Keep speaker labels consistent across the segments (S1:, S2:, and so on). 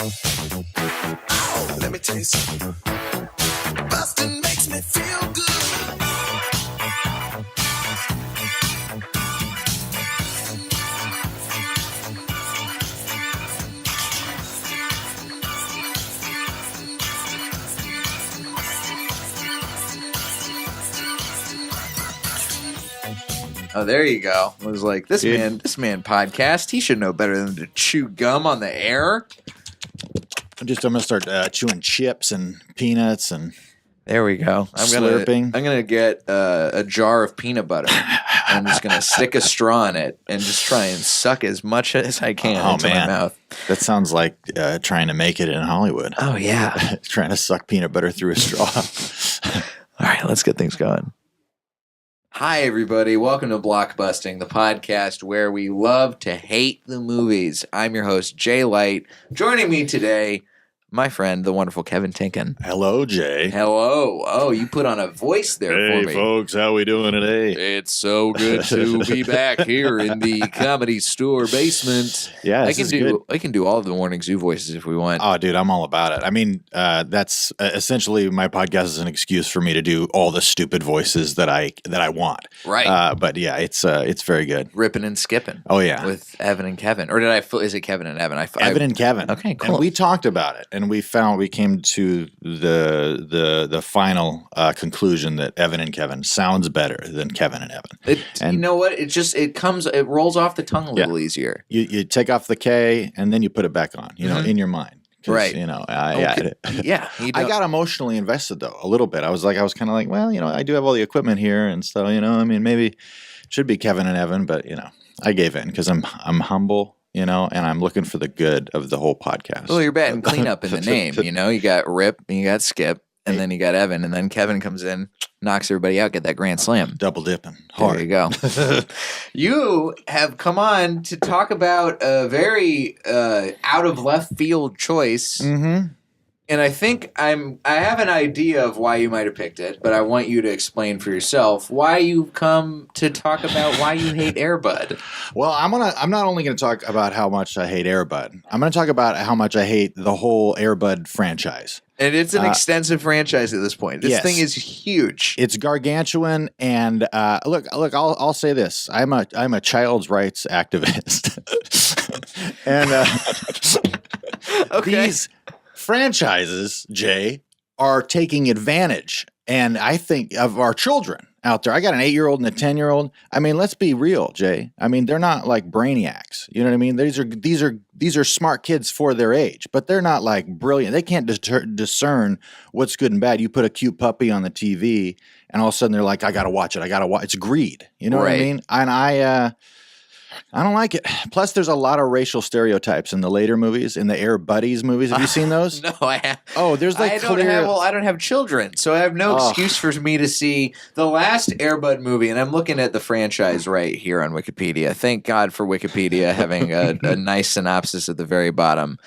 S1: Oh, let me tell you something. Busting makes me feel good.
S2: Oh, there you go. I was like, this man podcast, he should know better than to chew gum on the air.
S3: I'm gonna start chewing chips and peanuts and
S2: there we go.
S3: slurping.
S2: I'm gonna get a jar of peanut butter. I'm just gonna stick a straw in it and just try and suck as much as I can into my mouth.
S3: That sounds like trying to make it in Hollywood.
S2: Oh yeah,
S3: trying to suck peanut butter through a straw.
S2: All right, let's get things going. Hi, everybody. Welcome to Blockbusting, the podcast where we love to hate the movies. I'm your host, Jay Light. Joining me today, my friend, the wonderful Kevin Tienken.
S3: Hello, Jay.
S2: Hello. Oh, you put on a voice there for me.
S3: Hey, folks. How we doing today?
S2: It's so good to be back here in the Comedy Store basement.
S3: Yeah,
S2: I can do all of the Morning Zoo voices if we want.
S3: Oh, dude, I'm all about it. I mean, that's essentially my podcast is an excuse for me to do all the stupid voices that I want.
S2: Right.
S3: But yeah, it's very good.
S2: Ripping and skipping.
S3: Oh yeah,
S2: with Evan and Kevin, or is it Kevin and Evan?
S3: Evan and Kevin.
S2: Okay, cool.
S3: And we talked about it, and we came to the final conclusion that Evan and Kevin sounds better than Kevin and Evan.
S2: You know what? It rolls off the tongue a little easier.
S3: You take off the K and then you put it back on. You know, in your mind.
S2: Right.
S3: You know,
S2: I
S3: got emotionally invested though a little bit. I was kind of like, well, you know, I do have all the equipment here, and so you know, I mean, maybe it should be Kevin and Evan, but you know, I gave in because I'm humble. You know, and I'm looking for the good of the whole podcast.
S2: Well, you're batting cleanup in the name. You know, you got Rip, and you got Skip, and then you got Evan, and then Kevin comes in, knocks everybody out, get that grand slam.
S3: Double dipping. Hard.
S2: There you go. You have come on to talk about a very out of left field choice.
S3: Mm-hmm.
S2: And I think I have an idea of why you might have picked it, but I want you to explain for yourself why you've come to talk about why you hate Air Bud.
S3: Well, I'm not only going to talk about how much I hate Air Bud. I'm going to talk about how much I hate the whole Air Bud franchise.
S2: And it's an extensive franchise at this point. This thing is huge.
S3: It's gargantuan. And look, I'll say this: I'm a child's rights activist, and
S2: okay.
S3: These franchises, Jay, are taking advantage, and I think of our children out there. I got an 8-year-old and a 10-year-old. I mean, let's be real, Jay. I mean, they're not like brainiacs. You know what I mean? These are smart kids for their age, but they're not like brilliant. They can't discern what's good and bad. You put a cute puppy on the TV, and all of a sudden they're like, "I got to watch it. I got to watch." It's greed. You know what I mean? And I don't like it. Plus, there's a lot of racial stereotypes in the later movies, in the Air Buddies movies. Have you seen those?
S2: No, I have.
S3: Oh, there's like
S2: I don't have children, so I have no excuse for me to see the last Air Bud movie. And I'm looking at the franchise right here on Wikipedia. Thank God for Wikipedia having a nice synopsis at the very bottom.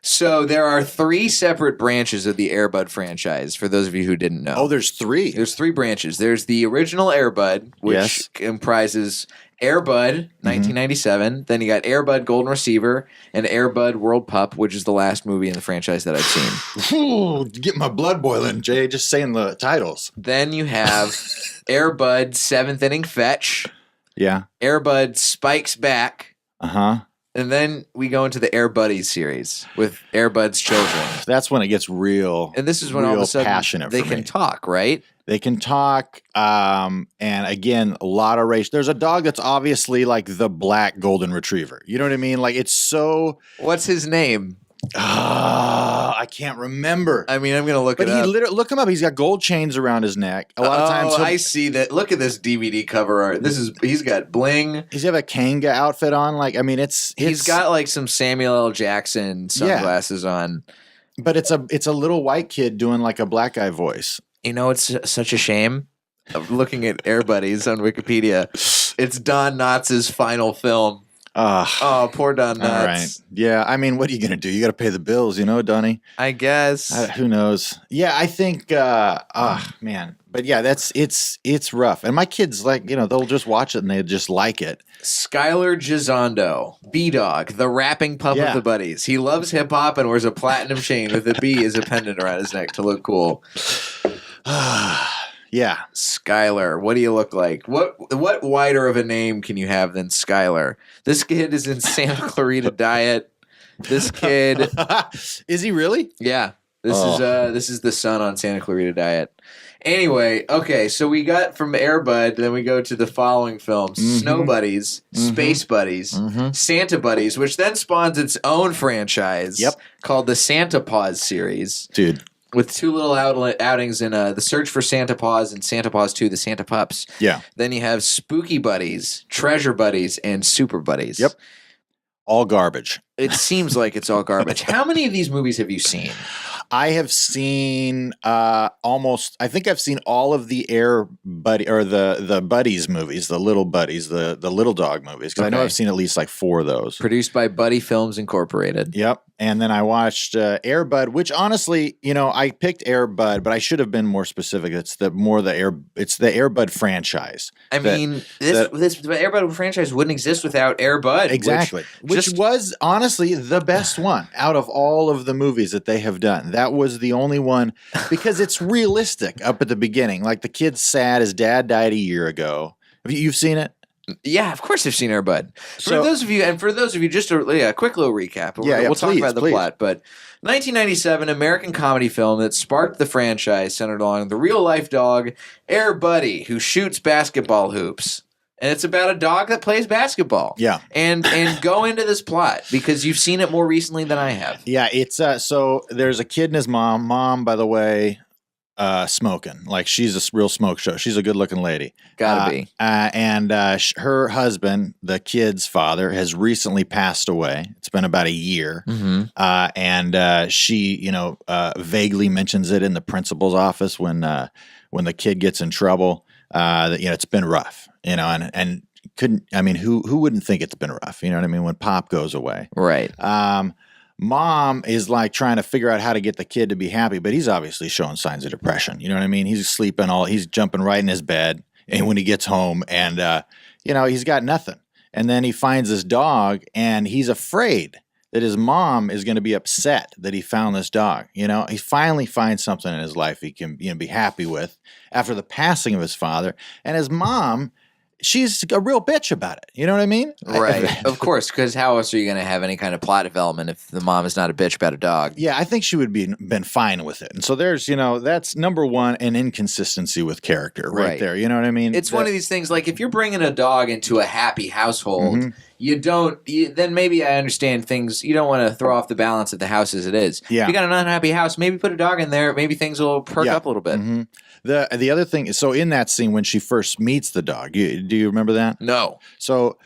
S2: So there are 3 separate branches of the Air Bud franchise, for those of you who didn't know.
S3: Oh, there's 3?
S2: There's 3 branches. There's the original Air Bud, which comprises Air Bud, 1997. Then you got Air Bud Golden Receiver and Air Bud World Pup, which is the last movie in the franchise that I've seen.
S3: Ooh, get my blood boiling, Jay, just saying the titles.
S2: Then you have Air Bud 7th Inning Fetch.
S3: Yeah.
S2: Air Bud Spikes Back.
S3: Uh-huh.
S2: And then we go into the Air Buddies series with Air Bud's children.
S3: That's when it gets real.
S2: And this is when all of a sudden
S3: passionate
S2: they can talk, right?
S3: They can talk. And again, a lot of race. There's a dog that's obviously like the black golden retriever. You know what I mean? Like it's so.
S2: What's his name?
S3: I can't remember.
S2: I mean, I'm going to look it up.
S3: But look him up. He's got gold chains around his neck. A lot of times.
S2: I see that. Look at this DVD cover art. He's got bling.
S3: He's got a Kanga outfit on. Like, I mean,
S2: he's got like some Samuel L. Jackson sunglasses on.
S3: But it's a little white kid doing like a black guy voice.
S2: You know, it's such a shame. I'm looking at Air Buddies on Wikipedia. It's Don Knotts' final film. Oh, poor Don Nuts.
S3: All right. Yeah. I mean, what are you going to do? You got to pay the bills, Donnie?
S2: I guess.
S3: Who knows? Yeah, I think, man. But yeah, it's rough. And my kids, like, they'll just watch it and they just like it.
S2: Skylar Gisondo, B-Dog, the rapping pup of the buddies. He loves hip-hop and wears a platinum chain with a B as a pendant around his neck to look cool.
S3: Yeah.
S2: Skylar, what do you look like? What wider of a name can you have than Skylar? This kid is in Santa Clarita Diet. This kid...
S3: Is he really?
S2: Yeah. This is the son on Santa Clarita Diet. Anyway, okay, so we got from Air Bud, then we go to the following films: Snow Buddies, Space Buddies, Santa Buddies, which then spawns its own franchise called the Santa Paws series.
S3: Dude.
S2: With two little outings in The Search for Santa Paws and Santa Paws 2, The Santa Pups.
S3: Yeah.
S2: Then you have Spooky Buddies, Treasure Buddies, and Super Buddies.
S3: Yep. All garbage.
S2: It seems like it's all garbage. How many of these movies have you seen?
S3: I have seen almost. I think I've seen all of the Air Buddy or the Buddies movies, the Little Buddies, the Little Dog movies. Because I know I've seen at least like 4 of those.
S2: Produced by Buddy Films Incorporated.
S3: Yep. And then I watched Air Bud, which honestly, I picked Air Bud, but I should have been more specific. It's the Air Bud franchise.
S2: I mean, this Air Bud franchise wouldn't exist without Air Bud.
S3: Exactly. Which was honestly the best one out of all of the movies that they have done. That was the only one because it's realistic up at the beginning. Like the kid's sad, his dad died a year ago. You've seen it?
S2: Yeah, of course I've seen Air Bud. For those of you, just a quick little recap. We'll talk about the plot. But 1997 American comedy film that sparked the franchise centered along the real-life dog, Air Buddy, who shoots basketball hoops. And it's about a dog that plays basketball. Yeah. And go into this plot because you've seen it more recently than I have.
S3: Yeah, it's so there's a kid and his mom. Mom, by the way, smoking. Like she's a real smoke show. She's a good-looking lady.
S2: Gotta be.
S3: And her husband, the kid's father, has recently passed away. It's been about a year. And she, vaguely mentions it in the principal's office when the kid gets in trouble. That it's been rough. And couldn't, I mean, who wouldn't think it's been rough? You know what I mean? When Pop goes away.
S2: Right.
S3: Mom is like trying to figure out how to get the kid to be happy, but he's obviously showing signs of depression. You know what I mean? He's sleeping he's jumping right in his bed. And when he gets home and, he's got nothing. And then he finds this dog and he's afraid that his mom is going to be upset that he found this dog. He finally finds something in his life he can, be happy with after the passing of his father. And his mom, she's a real bitch about it. You know what I mean?
S2: Right. Of course, because how else are you going to have any kind of plot development if the mom is not a bitch about a dog?
S3: Yeah, I think she would been fine with it. And so there's, that's number one, an inconsistency with character right there. You know what I mean?
S2: It's one of these things, like if you're bringing a dog into a happy household, then maybe I understand things. You don't want to throw off the balance of the house as it is. Yeah. If you got an unhappy house, maybe put a dog in there. Maybe things will perk up a little bit.
S3: The other thing, so in that scene when she first meets the dog, do you remember that?
S2: No.
S3: So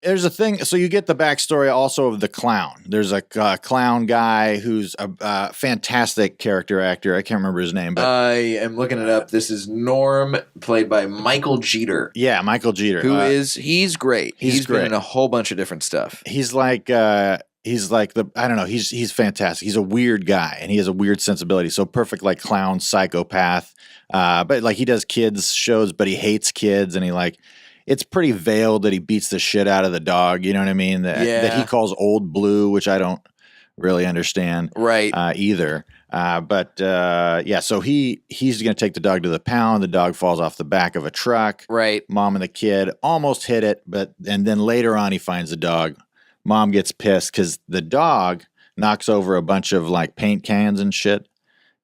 S3: there's a thing. So you get the backstory also of the clown. There's a clown guy who's a fantastic character actor. I can't remember his name, but
S2: I am looking it up. This is Norm, played by Michael Jeter.
S3: Yeah, Michael Jeter,
S2: he's great. He's great. Been in a whole bunch of different stuff.
S3: He's like I don't know. He's fantastic. He's a weird guy and he has a weird sensibility. So perfect, like clown psychopath. But like he does kids shows, but he hates kids and it's pretty veiled that he beats the shit out of the dog. You know what I mean? That he calls Old Blue, which I don't really understand either. So he's going to take the dog to the pound. The dog falls off the back of a truck.
S2: Right.
S3: Mom and the kid almost hit it, and then later on he finds the dog. Mom gets pissed because the dog knocks over a bunch of like paint cans and shit.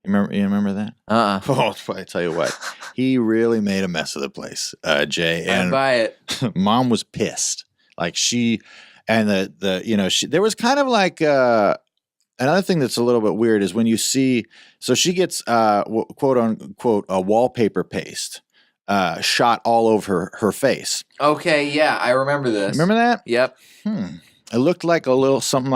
S3: You remember that? Oh, I tell you what, he really made a mess of the place, Jay. And
S2: I buy it.
S3: Mom was pissed. Like she, and there was kind of like another thing that's a little bit weird is when you see, so she gets quote unquote a wallpaper paste shot all over her face.
S2: Okay, yeah, I remember this.
S3: Remember that?
S2: Yep.
S3: It looked like a little something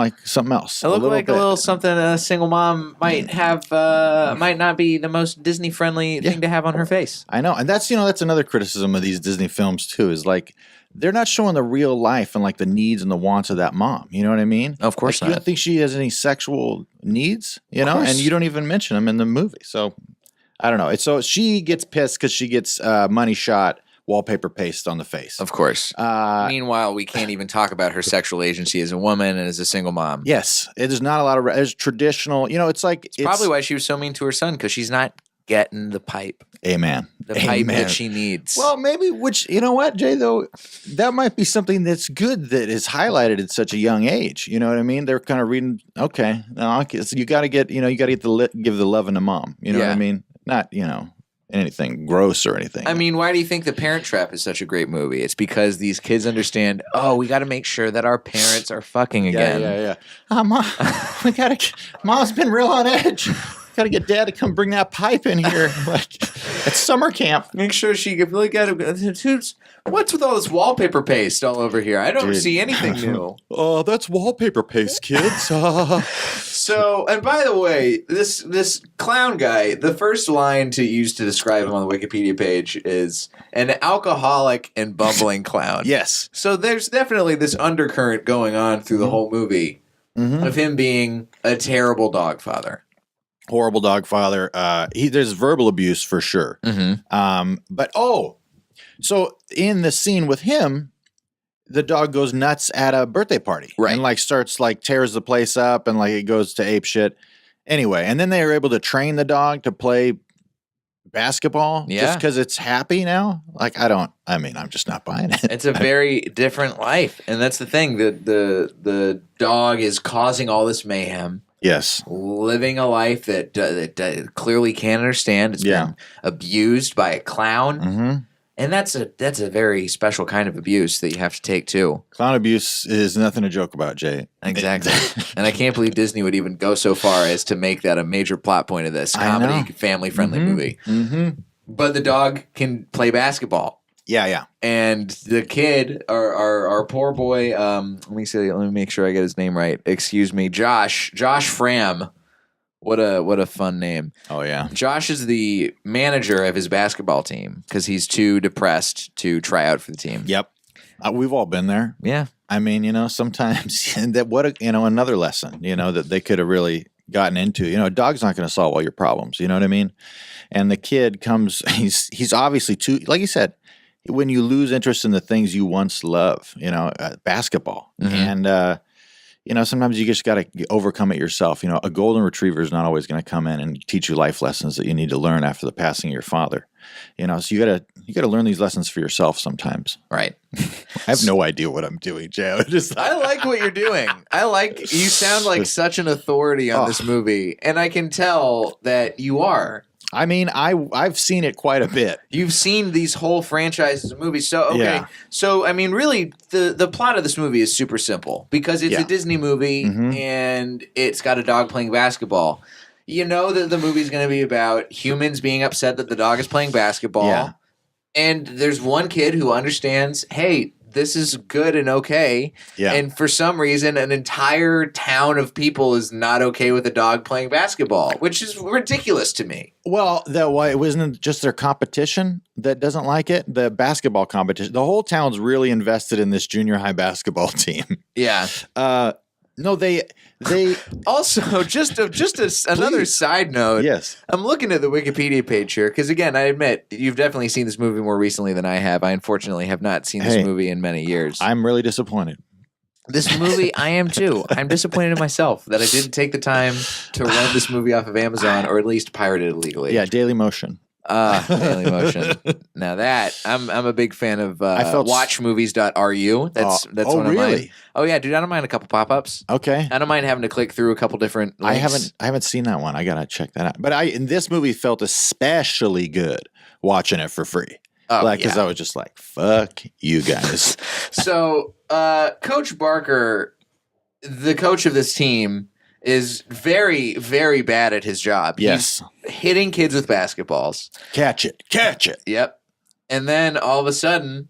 S3: else.
S2: It looked like a little something a single mom might have, might not be the most Disney friendly thing to have on her face.
S3: I know, and that's another criticism of these Disney films too. Is like they're not showing the real life and like the needs and the wants of that mom. You know what I mean?
S2: Of course
S3: like, You
S2: not.
S3: don't think she has any sexual needs, you know? And you don't even mention them in the movie. So I don't know. So she gets pissed because she gets money shot, wallpaper paste on the face.
S2: Of course. Meanwhile, we can't even talk about her sexual agency as a woman and as a single mom.
S3: Yes. There's not a lot of, there's traditional, you know, it's like.
S2: It's probably why she was so mean to her son, because she's not getting the pipe.
S3: Amen.
S2: The pipe that she needs.
S3: Well, maybe, which, you know what, Jay, though, that might be something that's good that is highlighted at such a young age. You know what I mean? They're kind of reading, okay, no, so you got to get, give the loving to mom. You know what I mean? Not, anything gross or anything.
S2: I mean, why do you think The Parent Trap is such a great movie? It's because these kids understand, we got to make sure that our parents are fucking again.
S3: Yeah. Mom's been real on edge. Got to get Dad to come bring that pipe in here at summer camp.
S2: Make sure she can look at it. What's with all this wallpaper paste all over here? I don't see anything new.
S3: Oh, that's wallpaper paste, kids.
S2: So, and by the way, this clown guy, the first line to use to describe him on the Wikipedia page is an alcoholic and bumbling clown.
S3: Yes.
S2: So there's definitely this undercurrent going on through the whole movie of him being a terrible dog father.
S3: Horrible dog father. There's verbal abuse for sure. So in the scene with him, the dog goes nuts at a birthday party,
S2: right?
S3: And starts tears the place up, and it goes to ape shit. Anyway, and then they are able to train the dog to play basketball, just because it's happy now. I'm just not buying it.
S2: It's a very different life, and that's the thing. The dog is causing all this mayhem.
S3: Yes.
S2: Living a life that clearly can't understand. It's been abused by a clown. And that's a very special kind of abuse that you have to take, too.
S3: Clown abuse is nothing to joke about, Jay.
S2: Exactly. And I can't believe Disney would even go so far as to make that a major plot point of this comedy, family-friendly movie. But the dog can play basketball.
S3: Yeah.
S2: And the kid, our poor boy, let me make sure I get his name right. Excuse me, Josh Fram. What a fun name.
S3: Oh yeah.
S2: Josh is the manager of his basketball team because he's too depressed to try out for the team.
S3: Yep. We've all been there.
S2: Yeah.
S3: I mean, sometimes another lesson, that they could have really gotten into. A dog's not going to solve all your problems. You know what I mean? And the kid comes, he's obviously too, like you said, when you lose interest in the things you once loved, basketball. And, sometimes you just got to overcome it yourself. A golden retriever is not always going to come in and teach you life lessons that you need to learn after the passing of your father. So you got to learn these lessons for yourself sometimes.
S2: Right.
S3: I have no idea what I'm doing, Jay.
S2: I like what you're doing. You sound like such an authority on this movie, and I can tell that you are.
S3: I mean, I've seen it quite a bit.
S2: You've seen these whole franchises of movies. So, okay. Yeah. So, I mean, really, the plot of this movie is super simple because it's a Disney movie and it's got a dog playing basketball. You know that the movie's going to be about humans being upset that the dog is playing basketball. Yeah. And there's one kid who understands, hey, this is good and okay. Yeah. And for some reason, an entire town of people is not okay with a dog playing basketball, which is ridiculous to me.
S3: Well, it wasn't just their competition that doesn't like it. The basketball competition. The whole town's really invested in this junior high basketball team.
S2: Yeah.
S3: No, they
S2: also just another side note.
S3: Yes,
S2: I'm looking at the Wikipedia page here because again, I admit you've definitely seen this movie more recently than I have. I unfortunately have not seen this movie in many years.
S3: I'm really disappointed.
S2: This movie, I am too. I'm disappointed in myself that I didn't take the time to rent this movie off of Amazon or at least pirate it illegally.
S3: Yeah, Daily Motion.
S2: Daily Motion. Now that I'm a big fan of watchmovies.ru. That's one of mine. Oh yeah, dude, I don't mind a couple pop-ups.
S3: Okay.
S2: I don't mind having to click through a couple different links.
S3: I haven't seen that one. I gotta check that out. But in this movie felt especially good watching it for free. Because I was just like, fuck you guys.
S2: So Coach Barker, the coach of this team, is very, very bad at his job.
S3: Yes.
S2: He's hitting kids with basketballs.
S3: Catch it.
S2: Yep. And then all of a sudden,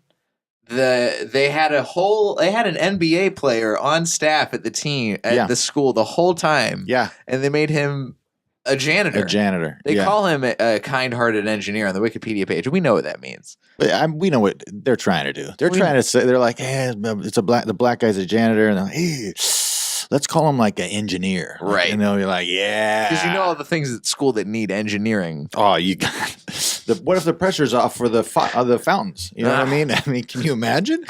S2: they had an NBA player on staff at the team at the school the whole time.
S3: Yeah.
S2: And they made him A janitor.
S3: A janitor.
S2: They call him a kind-hearted engineer on the Wikipedia page. We know what that means.
S3: We know what they're trying to do. They're trying to say, they're like, hey, the black guy's a janitor, and they're like, hey, let's call him like an engineer,
S2: right?
S3: And they'll be like, yeah,
S2: because you know all the things at school that need engineering.
S3: Oh, you got what if the pressure's off for the fountains? You know what I mean? I mean, can you imagine?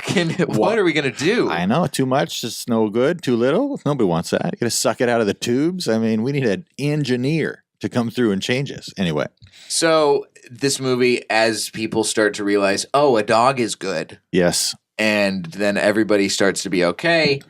S2: What are we gonna do?
S3: I know, too much is no good. Too little, nobody wants that. You got to suck it out of the tubes. I mean, we need an engineer to come through and change us. Anyway,
S2: so this movie, as people start to realize, oh, a dog is good.
S3: Yes,
S2: and then everybody starts to be okay.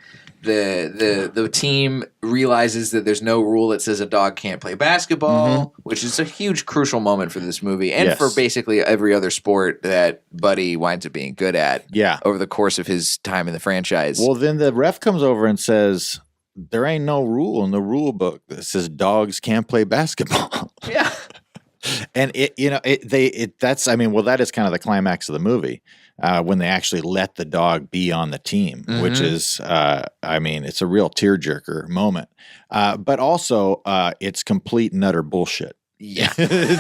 S2: The team realizes that there's no rule that says a dog can't play basketball, which is a huge crucial moment for this movie and for basically every other sport that Buddy winds up being good at over the course of his time in the franchise.
S3: Well, then the ref comes over and says, there ain't no rule in the rule book that says dogs can't play basketball.
S2: Yeah.
S3: And that is kind of the climax of the movie. When they actually let the dog be on the team, which is, it's a real tearjerker moment. But also, it's complete and utter bullshit.
S2: Yeah.
S3: It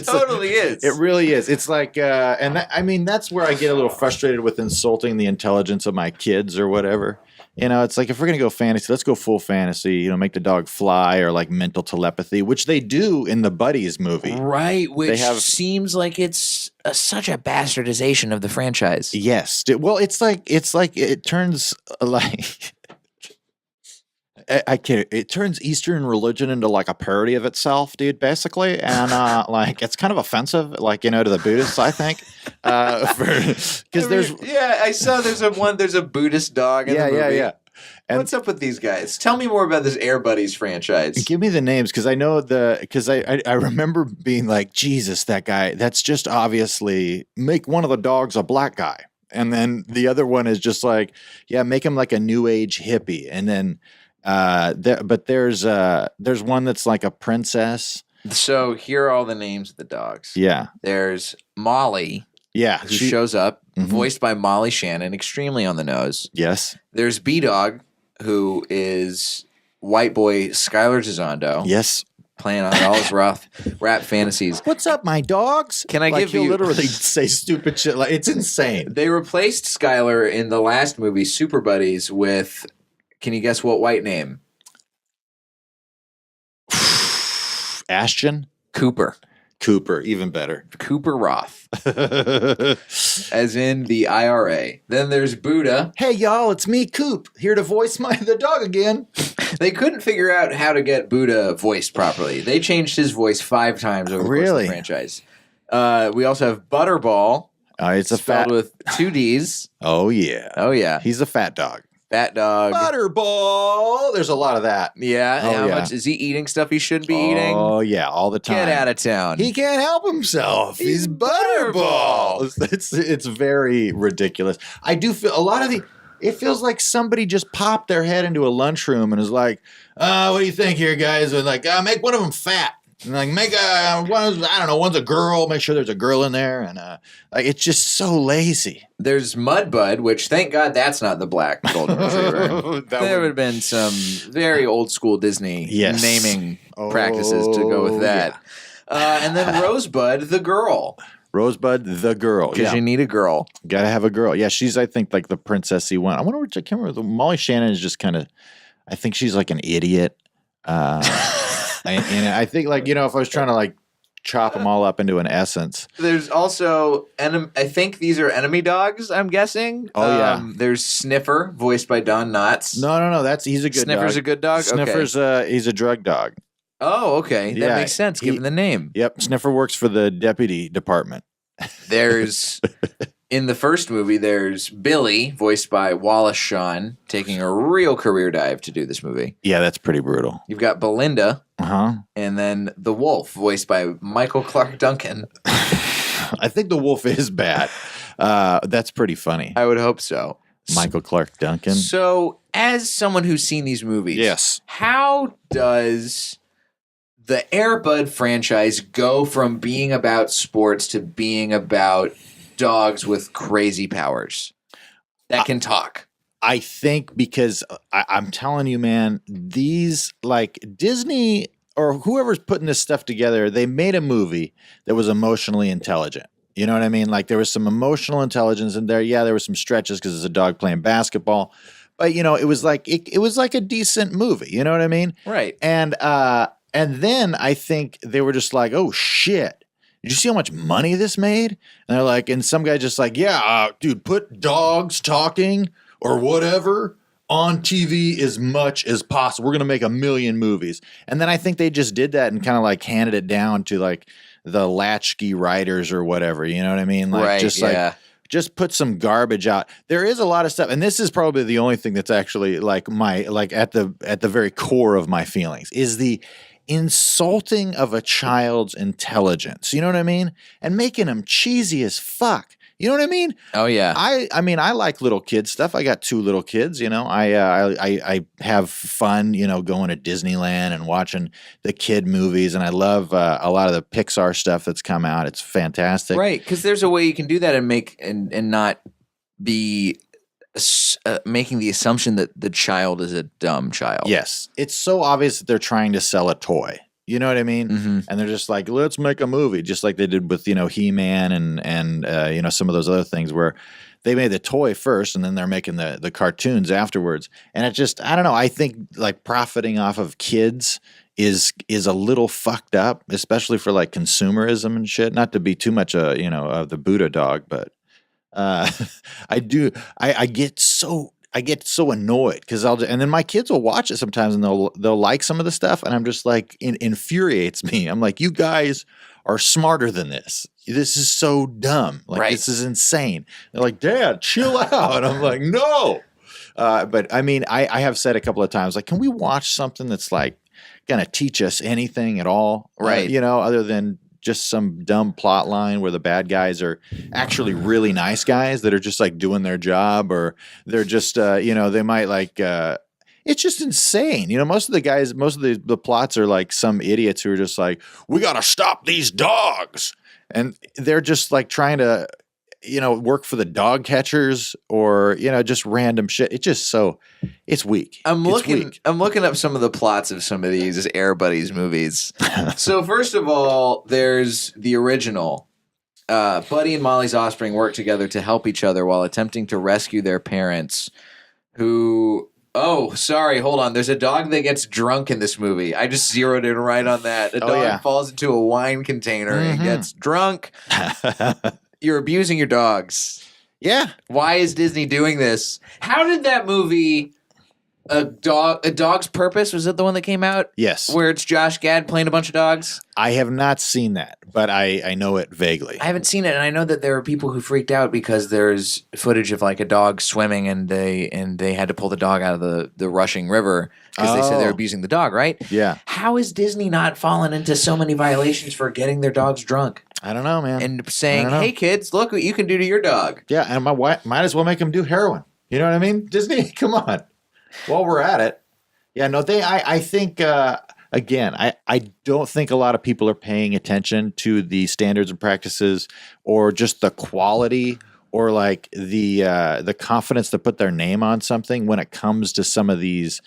S2: totally is.
S3: It really is. It's like, that's where I get a little frustrated with insulting the intelligence of my kids or whatever. You know, it's like, if we're going to go fantasy, let's go full fantasy, you know, make the dog fly or like mental telepathy, which they do in the Buddies movie.
S2: Right, which seems like it's such a bastardization of the franchise.
S3: Yes. Well, it's like it turns like I can't. It turns Eastern religion into like a parody of itself, dude. Basically, and like it's kind of offensive, like, you know, to the Buddhists, I think, because
S2: I saw there's a Buddhist dog in the movie.
S3: Yeah. And
S2: what's up with these guys? Tell me more about this Air Buddies franchise.
S3: Give me the names, because I know I remember being like, Jesus, that guy. That's just obviously make one of the dogs a black guy, and then the other one is just like, make him like a new age hippie, and then. But there's one that's like a princess.
S2: So here are all the names of the dogs.
S3: Yeah.
S2: There's Molly.
S3: Yeah.
S2: Who shows up, voiced by Molly Shannon, extremely on the nose.
S3: Yes.
S2: There's B-Dog, who is white boy Skylar Gisondo.
S3: Yes.
S2: Playing on all his rap fantasies.
S3: What's up, my dogs?
S2: Can I give you...
S3: literally say stupid shit. Like, it's insane.
S2: They replaced Skylar in the last movie, Super Buddies, with... Can you guess what white name?
S3: Ashton?
S2: Cooper,
S3: even better.
S2: Cooper Roth. As in the IRA. Then there's Buddha.
S3: Hey, y'all, it's me, Coop, here to voice the dog again.
S2: They couldn't figure out how to get Buddha voiced properly. They changed his voice 5 times over the course of the franchise. We also have Butterball.
S3: It's a
S2: spelled with 2 D's.
S3: Oh, yeah. He's a fat dog.
S2: Fat dog.
S3: Butterball. There's a lot of that.
S2: Yeah. How much is he eating stuff he shouldn't be eating?
S3: Oh, yeah. All the time.
S2: Get out of town.
S3: He can't help himself. He's Butterball. It's very ridiculous. I do feel a lot of it feels like somebody just popped their head into a lunchroom and is like, what do you think here, guys? And like, make one of them fat. And like, make one's a girl. Make sure there's a girl in there, and like, it's just so lazy.
S2: There's Mudbud, which thank God that's not the black golden retriever. There would have been some very old school Disney naming practices to go with that. Yeah. And then Rosebud, the girl.
S3: Rosebud, the girl.
S2: Because you need a girl.
S3: Got to have a girl. Yeah, she's, I think, like the princessy one. I wonder which, I can't remember. Molly Shannon is just kind of, I think she's like an idiot. And I think, like, you know, if I was trying to like chop them all up into an essence.
S2: There's also, I think these are enemy dogs, I'm guessing.
S3: Oh, yeah.
S2: There's Sniffer, voiced by Don Knotts.
S3: No, he's a good
S2: Sniffer's
S3: dog.
S2: a good dog?
S3: Sniffer's he's a drug dog.
S2: Oh, okay. That makes sense, given the name.
S3: Yep. Sniffer works for the deputy department.
S2: There's, in the first movie, there's Billy, voiced by Wallace Shawn, taking a real career dive to do this movie.
S3: Yeah, that's pretty brutal.
S2: You've got Belinda.
S3: Uh-huh.
S2: And then the wolf, voiced by Michael Clark Duncan.
S3: I think the wolf is bad. That's pretty funny.
S2: I would hope so.
S3: Michael Clark Duncan.
S2: So, as someone who's seen these movies,
S3: yes,
S2: how does the Air Bud franchise go from being about sports to being about dogs with crazy powers that can talk?
S3: I think because I'm telling you, man, these like Disney or whoever's putting this stuff together, they made a movie that was emotionally intelligent. You know what I mean? Like there was some emotional intelligence in there. Yeah, there were some stretches because it's a dog playing basketball, but it was like it was like a decent movie. You know what I mean?
S2: Right.
S3: And then I think they were just like, oh shit. Did you see how much money this made? And they're like, and some guy just like, yeah, dude, put dogs talking or whatever on TV as much as possible. We're going to make 1 million movies. And then I think they just did that and kind of like handed it down to like the latchkey writers or whatever. You know what I mean? Like,
S2: right,
S3: just
S2: yeah.
S3: like, just put some garbage out. There is a lot of stuff. And this is probably the only thing that's actually like at the very core of my feelings is the insulting of a child's intelligence. You know what I mean? And making them cheesy as fuck. You know what I mean?
S2: Oh yeah.
S3: I mean, I like little kid stuff. I got 2 little kids. I have fun. Going to Disneyland and watching the kid movies, and I love a lot of the Pixar stuff that's come out. It's fantastic,
S2: right? Because there's a way you can do that and make and not be making the assumption that the child is a dumb child.
S3: Yes, it's so obvious that they're trying to sell a toy. You know what I mean?
S2: Mm-hmm.
S3: And they're just like, let's make a movie, just like they did with He-Man and some of those other things where they made the toy first and then they're making the cartoons afterwards. And it just, I don't know. I think like profiting off of kids is a little fucked up, especially for like consumerism and shit. Not to be too much of the Buddha dog, but I get so annoyed because and then my kids will watch it sometimes and they'll like some of the stuff and I'm just like it infuriates me. I'm like, you guys are smarter than this. This is so dumb. Like
S2: right.
S3: This is insane. They're like, Dad, chill out. And I'm like, no. But I mean, I have said a couple of times, like, can we watch something that's like gonna teach us anything at all?
S2: Right.
S3: Other than just some dumb plot line where the bad guys are actually really nice guys that are just like doing their job, or they're just, they might like, it's just insane. Most of the plots are like some idiots who are just like, we got to stop these dogs. And they're just like trying to, work for the dog catchers or, just random shit. It's weak.
S2: I'm looking up some of the plots of some of these Air Buddies movies. So first of all, there's the original. Buddy and Molly's offspring work together to help each other while attempting to rescue their parents who... Oh, sorry. Hold on. There's a dog that gets drunk in this movie. I just zeroed in right on that. A dog falls into a wine container and gets drunk. You're abusing your dogs.
S3: Yeah.
S2: Why is Disney doing this? How did that movie, A Dog's Purpose, was it the one that came out?
S3: Yes.
S2: Where it's Josh Gad playing a bunch of dogs?
S3: I have not seen that, but I know it vaguely.
S2: I haven't seen it, and I know that there are people who freaked out because there's footage of like a dog swimming and they had to pull the dog out of the rushing river because they said they were abusing the dog, right?
S3: Yeah.
S2: How is Disney not fallen into so many violations for getting their dogs drunk?
S3: I don't know, man.
S2: And saying, hey, kids, look what you can do to your dog.
S3: Yeah, and my wife might as well make them do heroin. You know what I mean? Disney, come on. While we're at it. Yeah, no, I think, again, I don't think a lot of people are paying attention to the standards and practices or just the quality or like the confidence to put their name on something when it comes to some of these,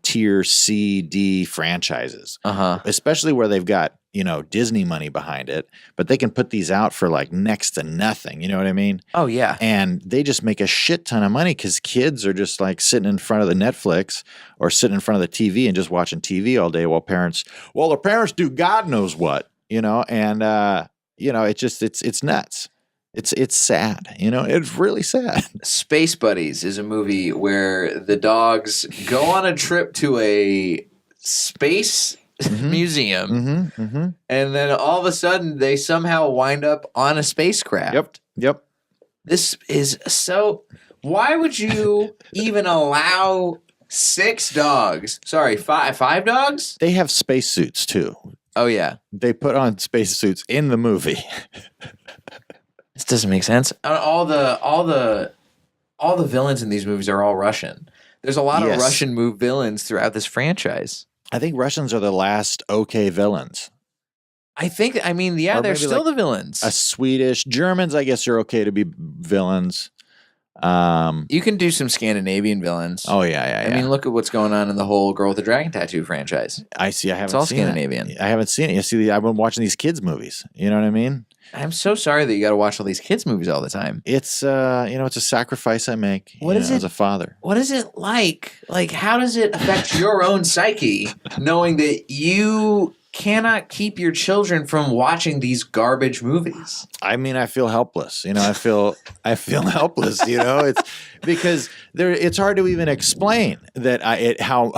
S3: tier C, D franchises. Especially where they've got, Disney money behind it, but they can put these out for like next to nothing. You know what I mean?
S2: Oh, yeah.
S3: And they just make a shit ton of money because kids are just like sitting in front of the Netflix or sitting in front of the TV and just watching TV all day while the parents do God knows what, and, it's nuts. It's sad, it's really sad.
S2: Space Buddies is a movie where the dogs go on a trip to a space museum, and then all of a sudden they somehow wind up on a spacecraft.
S3: Yep.
S2: This is so... Why would you even allow 6 dogs? Sorry, five dogs?
S3: They have spacesuits too.
S2: Oh, yeah.
S3: They put on spacesuits in the movie.
S2: This doesn't make sense. All the villains in these movies are all Russian. There's a lot of Russian villains throughout this franchise.
S3: I think Russians are the last okay villains.
S2: They're still
S3: like
S2: the villains.
S3: Germans, I guess, are okay to be villains.
S2: You can do some Scandinavian villains.
S3: Oh yeah.
S2: I mean, look at what's going on in the whole Girl with the Dragon Tattoo franchise.
S3: I see. I haven't.
S2: It's all
S3: seen
S2: Scandinavian.
S3: I haven't seen it. You see, I've been watching these kids movies. You know what I mean?
S2: I'm so sorry that you got to watch all these kids movies all the time.
S3: It's it's a sacrifice I make.
S2: What is it
S3: as a father?
S2: What is it like? Like, how does it affect your own psyche knowing that you cannot keep your children from watching these garbage movies?
S3: I mean, I feel helpless. I feel helpless. It's because it's hard to even explain that how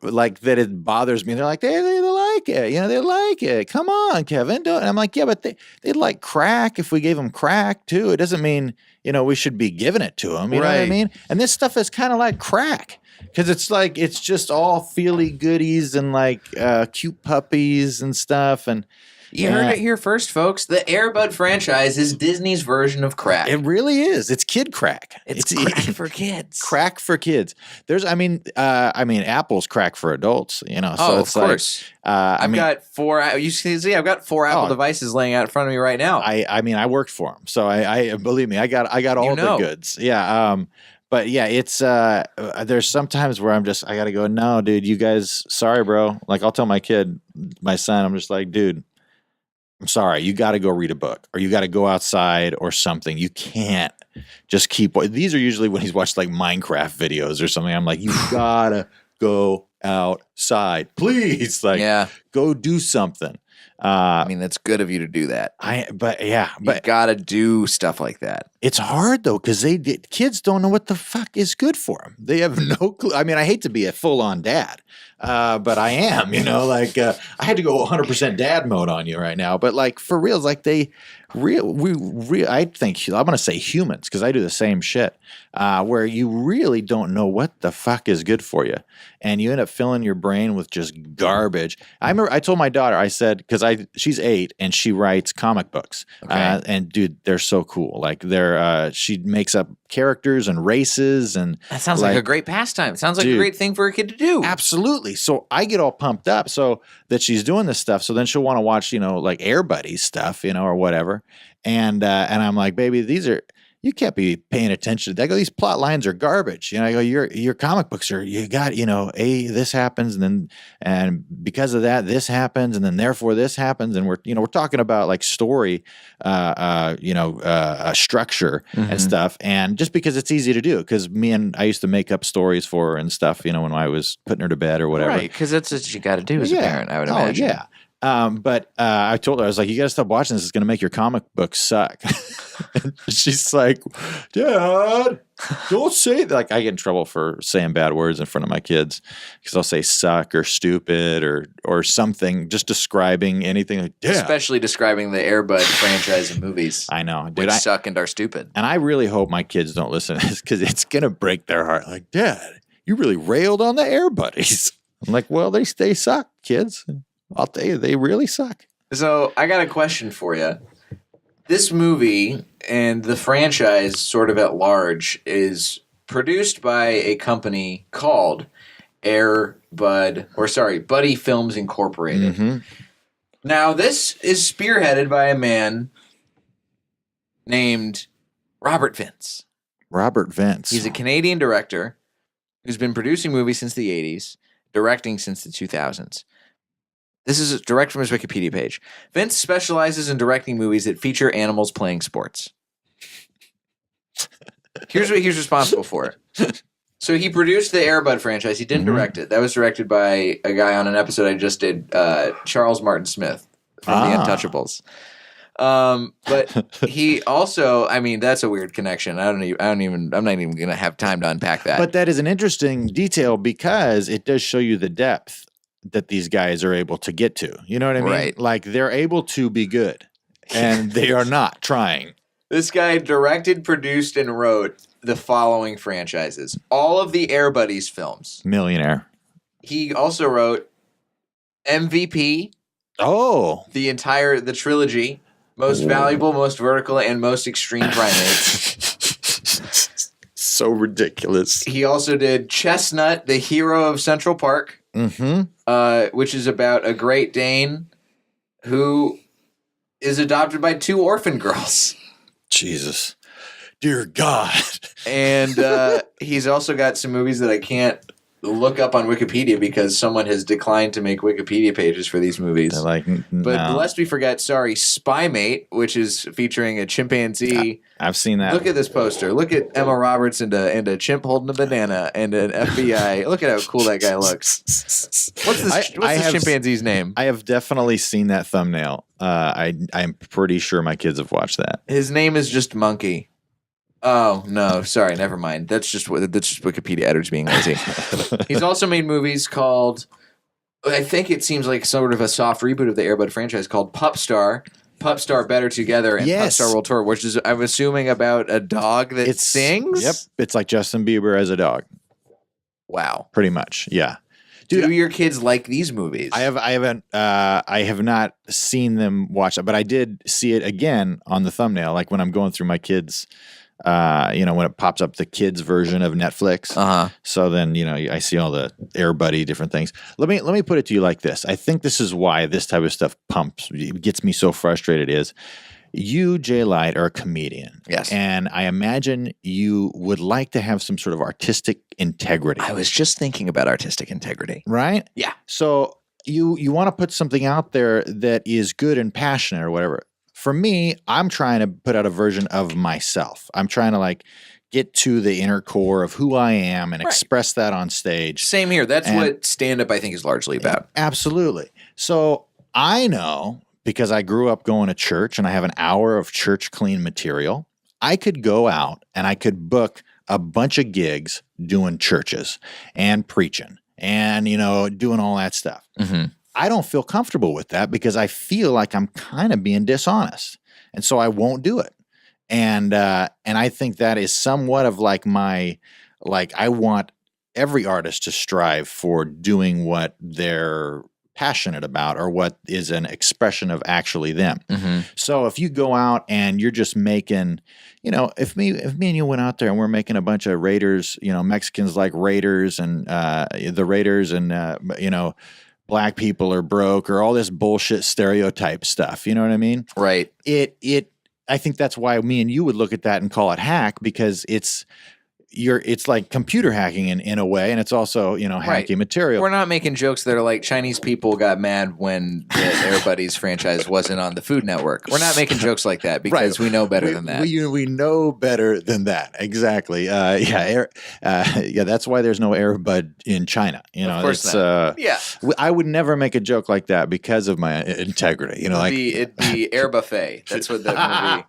S3: that it bothers me. They're like they like it. They like it. Come on, Kevin. Don't. And I'm like, yeah, but they'd like crack if we gave them crack too. It doesn't mean we should be giving it to them. You know what I mean? And this stuff is kind of like crack. Because it's just all feely goodies and like cute puppies and stuff. And
S2: you heard it here first, folks. The Air Bud franchise is Disney's version of crack.
S3: It really is. It's kid crack.
S2: It's crack for kids.
S3: Crack for kids. There's, Apple's crack for adults. So
S2: of course. I've got 4. You see, I've got 4 Apple devices laying out in front of me right now.
S3: I worked for them, so I believe me, I got all the goods. Yeah. But yeah, it's there's sometimes where I gotta go, no, dude, you guys, sorry, bro. Like I'll tell my son, I'm just like, dude, I'm sorry, you gotta go read a book or you gotta go outside or something. You can't just keep, these are usually when he's watched like Minecraft videos or something. I'm like, you gotta go outside, please. Like, go do something.
S2: That's good of you to do that.
S3: But you
S2: gotta do stuff like that.
S3: It's hard though, because kids don't know what the fuck is good for them. They have no clue. I mean, I hate to be a full-on dad, but I am. I had to go 100% dad mode on you right now. But like for reals, like I think I'm gonna say humans because I do the same shit. Where you really don't know what the fuck is good for you, and you end up filling your brain with just garbage. I remember I told my daughter, I said, because she's 8 and she writes comic books, and dude, they're so cool. Like she makes up characters and races, and
S2: that sounds like a great pastime. It sounds like a great thing for a kid to do.
S3: Absolutely. So I get all pumped up so that she's doing this stuff. So then she'll want to watch, like Air Buddies stuff, or whatever. And I'm like, baby, you can't be paying attention to that. I go, these plot lines are garbage. I go, your comic books are, you got, this happens, and because of that, this happens, and then therefore this happens, and we're talking about like story, structure and stuff, and just because it's easy to do, because I used to make up stories for her and stuff, when I was putting her to bed or whatever.
S2: Right, because that's what you got to do as a parent, I would imagine.
S3: Oh, yeah. But I told her, I was like, you got to stop watching this. It's going to make your comic book suck. She's like, Dad, don't say that. Like, I get in trouble for saying bad words in front of my kids because I'll say suck or stupid or something, just describing anything. Like, Dad.
S2: Especially describing the Air Bud franchise of movies.
S3: I know. Dude,
S2: which suck and are stupid.
S3: And I really hope my kids don't listen to this because it's going to break their heart. Like, Dad, you really railed on the Air Buddies. I'm like, well, they suck, kids. I'll tell you, they really suck.
S2: So I got a question for you. This movie and the franchise sort of at large is produced by a company called Buddy Films Incorporated.
S3: Mm-hmm.
S2: Now, this is spearheaded by a man named Robert Vince.
S3: Robert Vince.
S2: He's a Canadian director who's been producing movies since the 80s, directing since the 2000s. This is direct from his Wikipedia page. Vince specializes in directing movies that feature animals playing sports. Here's what he's responsible for. So he produced the Air Bud franchise. He didn't direct it. That was directed by a guy on an episode I just did, Charles Martin Smith from The Untouchables. But he also, that's a weird connection. I'm not even going to have time to unpack that.
S3: But that is an interesting detail because it does show you the depth that these guys are able to get to. You know what I mean?
S2: Right.
S3: Like they're able to be good and they are not trying.
S2: This guy directed, produced, and wrote the following franchises. All of the Air Buddies films.
S3: Millionaire.
S2: He also wrote MVP.
S3: Oh.
S2: The trilogy. Most Valuable, Most Vertical, and Most Extreme Primates.
S3: So ridiculous.
S2: He also did Chestnut, the Hero of Central Park.
S3: Mm-hmm.
S2: Which is about a Great Dane who is adopted by 2 orphan girls.
S3: Jesus. Dear God.
S2: And he's also got some movies that I can't look up on Wikipedia because someone has declined to make Wikipedia pages for these movies.
S3: They're like,
S2: But
S3: no.
S2: lest we forget, Spy Mate, which is featuring a chimpanzee.
S3: I've seen that.
S2: Look at this poster. Look at Emma Roberts and a chimp holding a banana and an FBI. Look at how cool that guy looks. What's this chimpanzee's name?
S3: I have definitely seen that thumbnail. I'm pretty sure my kids have watched that.
S2: His name is just Monkey. Oh, no. Sorry. Never mind. That's just Wikipedia editors being lazy. He's also made movies called, I think it seems like sort of a soft reboot of the Air Bud franchise called Pupstar, Better Together, and Pupstar World Tour, which is, I'm assuming, about a dog that sings?
S3: Yep. It's like Justin Bieber as a dog.
S2: Wow.
S3: Pretty much. Yeah.
S2: Dude, do your kids like these movies?
S3: I have not seen them watch it, but I did see it again on the thumbnail, like when I'm going through my kids' when it pops up the kids version of Netflix. So then, I see all the Air Buddy different things. Let me put it to you like this. I think this is why this type of stuff gets me so frustrated is you, Jay Light, are a comedian.
S2: Yes.
S3: And I imagine you would like to have some sort of artistic integrity.
S2: I was just thinking about artistic integrity.
S3: Right?
S2: Yeah.
S3: So you want to put something out there that is good and passionate or whatever. For me, I'm trying to put out a version of myself. I'm trying to get to the inner core of who I am and express that on stage.
S2: Same here. That's what stand-up, I think, is largely about.
S3: Absolutely. So I know, because I grew up going to church and I have an hour of church clean material, I could go out and I could book a bunch of gigs doing churches and preaching and, doing all that stuff.
S2: Mm-hmm.
S3: I don't feel comfortable with that because I feel like I'm kind of being dishonest. And so I won't do it. And I think that is somewhat of I want every artist to strive for doing what they're passionate about or what is an expression of actually them.
S2: Mm-hmm.
S3: So if you go out and you're just making, if me and you went out there and we're making a bunch of Raiders, Mexicans like Raiders and the Raiders and, black people are broke or all this bullshit stereotype stuff. You know what I mean?
S2: Right.
S3: I think that's why me and you would look at that and call it hack because it's like computer hacking in a way, and it's also, hacky material.
S2: We're not making jokes that are like Chinese people got mad when the Air Buddies franchise wasn't on the Food Network. We're not making jokes like that because we know better than that.
S3: We know better than that. Exactly. That's why there's no Air Bud in China.
S2: Of course not.
S3: I would never make a joke like that because of my integrity.
S2: It'd be Air Buffet. That's what that movie.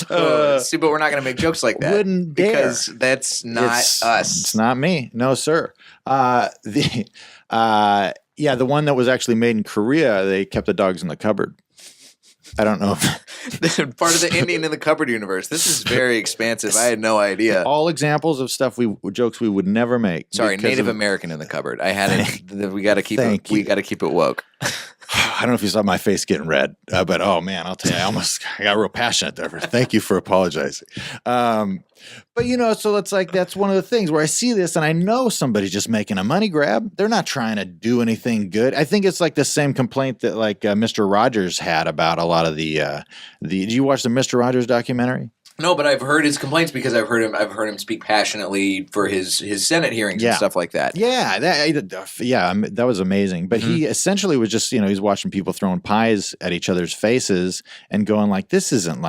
S2: But we're not going to make jokes like that.
S3: Wouldn't dare.
S2: Because that's not us.
S3: It's not me. No, sir. The one that was actually made in Korea, they kept the dogs in the cupboard. I don't know.
S2: Part of the Indian in the cupboard universe. This is very expansive. I had no idea.
S3: All examples of jokes we would never make.
S2: Sorry, Native American in the cupboard. I had it. We got to keep it. We got to keep it woke.
S3: I don't know if you saw my face getting red, but oh man, I'll tell you, I got real passionate there. Thank you for apologizing. But so it's that's one of the things where I see this and I know somebody's just making a money grab. They're not trying to do anything good. I think it's the same complaint that Mr. Rogers had about a lot of the. Did you watch the Mr. Rogers documentary?
S2: No, but I've heard his complaints because I've heard him speak passionately for his Senate hearings and stuff like that.
S3: Yeah, that was amazing. But he essentially was just, he's watching people throwing pies at each other's faces and going this isn't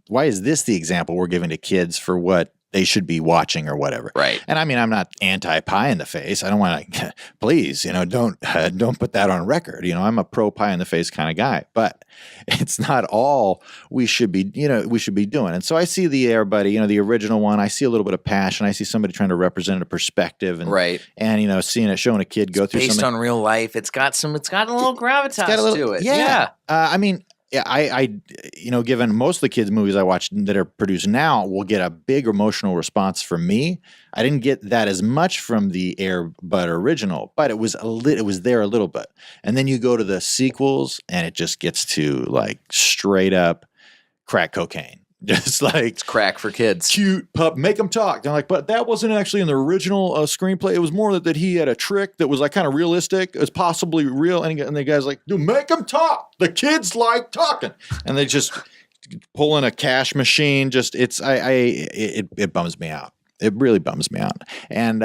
S3: why is this the example we're giving to kids for what they should be watching or whatever.
S2: Right.
S3: And I mean, I'm not anti-pie in the face. I don't want to, please, don't put that on record. I'm a pro pie in the face kind of guy, but it's not all we should be doing. And so I see the Air Buddy, the original one, I see a little bit of passion. I see somebody trying to represent a perspective and, and, seeing it, showing a kid go through
S2: based
S3: something.
S2: on real life. It's got a little gravitas to it.
S3: Yeah. I mean, I given most of the kids' movies I watch that are produced now will get a big emotional response from me. I didn't get that as much from the Air Bud original, but it was there a little bit. And then you go to the sequels, and it just gets to straight up crack cocaine. Just
S2: it's crack for kids.
S3: Cute pup, make them talk. They're but that wasn't actually in the original screenplay. It was more that he had a trick that was kind of realistic. It was possibly real. And the guy's dude, make them talk. The kids like talking. And they just pulling a cash machine. Just it bums me out. It really bums me out. And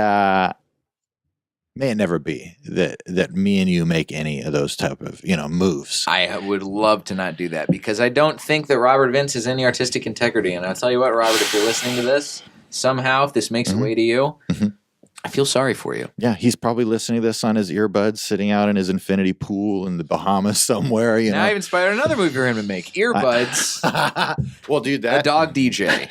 S3: may it never be that me and you make any of those type of moves.
S2: I would love to not do that because I don't think that Robert Vince has any artistic integrity. And I'll tell you what, Robert, if you're listening to this, somehow, if this makes its way to you, I feel sorry for you.
S3: Yeah, he's probably listening to this on his earbuds, sitting out in his infinity pool in the Bahamas somewhere.
S2: Now I've inspired another movie for him to make. Earbuds.
S3: Well, dude,
S2: A dog DJ.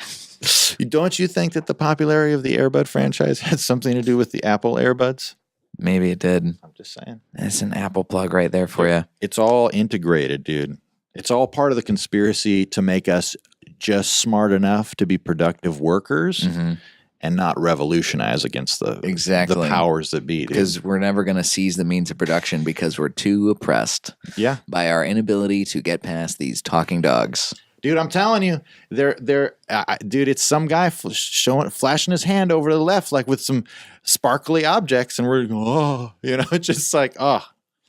S3: Don't you think that the popularity of the Airbud franchise had something to do with the Apple Airbuds?
S2: Maybe it did.
S3: I'm just saying.
S2: That's an Apple plug right there for you.
S3: It's all integrated, dude. It's all part of the conspiracy to make us just smart enough to be productive workers. And not revolutionize against the powers that be.
S2: Because we're never going to seize the means of production because we're too oppressed by our inability to get past these talking dogs.
S3: Dude, I'm telling you, dude, it's some guy flashing his hand over to the left, like with some sparkly objects, and we're going, it's just like,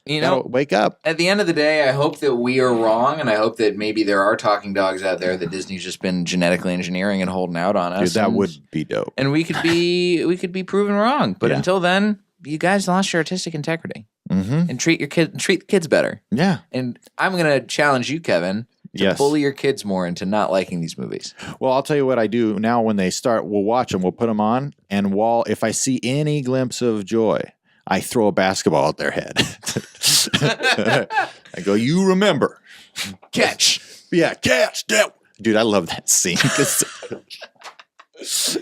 S3: wake up.
S2: At the end of the day, I hope that we are wrong, and I hope that maybe there are talking dogs out there that Disney's just been genetically engineering and holding out on us.
S3: Dude, that would be dope.
S2: And we could be proven wrong. But until then, you guys lost your artistic integrity. And treat the kids better.
S3: Yeah.
S2: And I'm gonna challenge you, Kevin, to bully your kids more into not liking these movies.
S3: Well, I'll tell you what I do now. When they start, we'll watch them. We'll put them on, and if I see any glimpse of joy, I throw a basketball at their head. I go, you remember.
S2: Catch.
S3: Yeah, catch. Dude, I love that scene.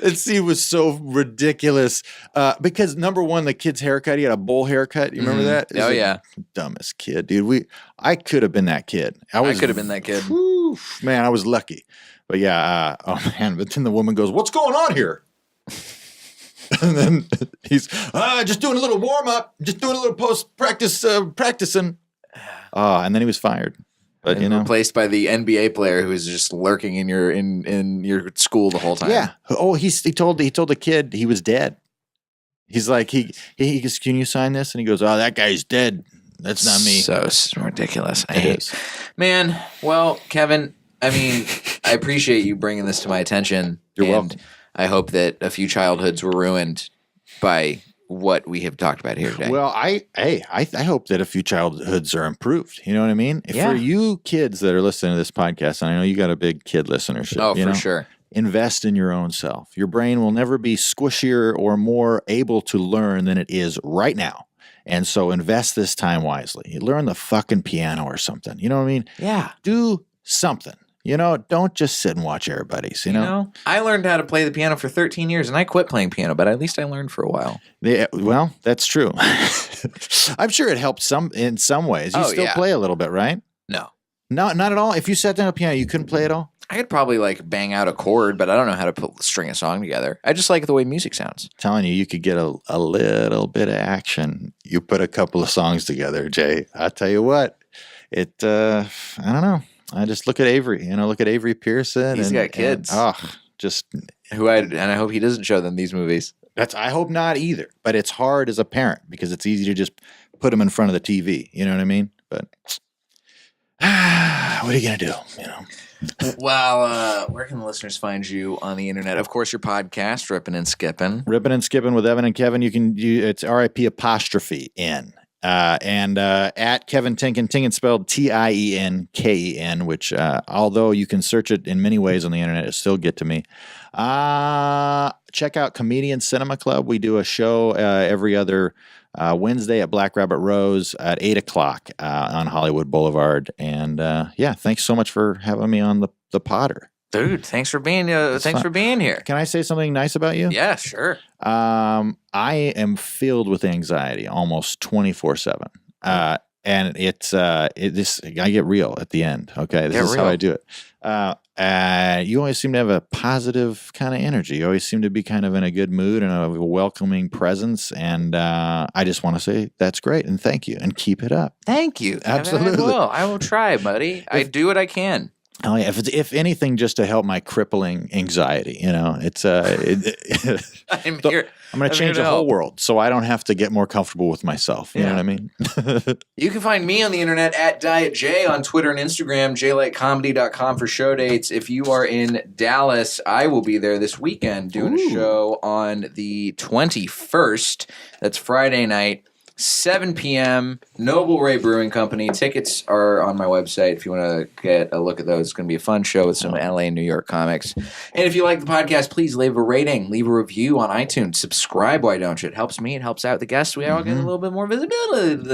S3: That scene was so ridiculous. Because number one, the kid's haircut, he had a bowl haircut. You remember that?
S2: Oh, yeah.
S3: Dumbest kid, dude. I could have been that kid.
S2: I could have been that kid.
S3: Whew, man, I was lucky. But yeah, but then the woman goes, what's going on here? And then he's just doing a little warm up, just doing a little post practice practicing. And then he was fired. But
S2: replaced by the NBA player who was just lurking in your school the whole time.
S3: Yeah. Oh, he told the kid he was dead. He's like he goes, can you sign this? And he goes, oh, that guy's dead. That's not me.
S2: So ridiculous. Man. Well, Kevin, I mean, I appreciate you bringing this to my attention.
S3: You're welcome.
S2: I hope that a few childhoods were ruined by what we have talked about here today.
S3: Well, I hope that a few childhoods are improved. You know what I mean? For you kids that are listening to this podcast, and I know you got a big kid listenership.
S2: Oh, for sure.
S3: Invest in your own self. Your brain will never be squishier or more able to learn than it is right now. And so invest this time wisely. Learn the fucking piano or something. You know what I mean?
S2: Yeah.
S3: Do something. Don't just sit and watch everybody's, you know?
S2: I learned how to play the piano for 13 years, and I quit playing piano, but at least I learned for a while.
S3: Well, that's true. I'm sure it helped in some ways. You still play a little bit, right?
S2: No.
S3: Not at all? If you sat down at a piano, you couldn't play at all?
S2: I could probably bang out a chord, but I don't know how to string a song together. I just like the way music sounds.
S3: Telling you could get a little bit of action. You put a couple of songs together, Jay. I'll tell you what. I don't know. I just look at Avery, look at Avery Pearson.
S2: He's got kids.
S3: I
S2: hope he doesn't show them these movies.
S3: I hope not either. But it's hard as a parent because it's easy to just put them in front of the TV. You know what I mean? But what are you gonna do?
S2: Well, where can the listeners find you on the internet? Of course, your podcast, Rippin' and Skippin'.
S3: Rippin' and Skippin' with Evan and Kevin. It's RIP''. And at Kevin Tienken, Tienken spelled Tienken, which although you can search it in many ways on the internet, it still get to me. Check out Comedian Cinema Club. We do a show every other Wednesday at Black Rabbit Rose at 8 o'clock on Hollywood Boulevard. And thanks so much for having me on the Potter.
S2: Dude, thanks for being here.
S3: Can I say something nice about you?
S2: Yeah, sure.
S3: I am filled with anxiety almost 24/7. And I get real at the end. Okay. This is how I do it. You always seem to have a positive kind of energy. You always seem to be kind of in a good mood and a welcoming presence. And I just want to say that's great. And thank you. And keep it up.
S2: Thank you.
S3: Absolutely.
S2: I will try, buddy. I do what I can.
S3: Oh yeah, if anything, just to help my crippling anxiety, it's
S2: I'm here.
S3: I'm going to change the whole world so I don't have to get more comfortable with myself. You know what I mean?
S2: You can find me on the internet at Diet J on Twitter and Instagram, jlightcomedy.com for show dates. If you are in Dallas, I will be there this weekend doing a show on the 21st. That's Friday night. 7 p.m., Noble Ray Brewing Company. Tickets are on my website if you want to get a look at those. It's going to be a fun show with some LA and New York comics. And if you like the podcast, please leave a rating, leave a review on iTunes. Subscribe, why don't you? It helps me. It helps out the guests. We all get a little bit more visibility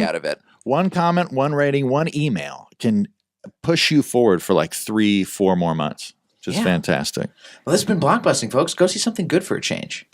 S2: out of it.
S3: One comment, one rating, one email can push you forward for like 3-4 more months. Just fantastic.
S2: Well, this has been Blockbusting, folks. Go see something good for a change.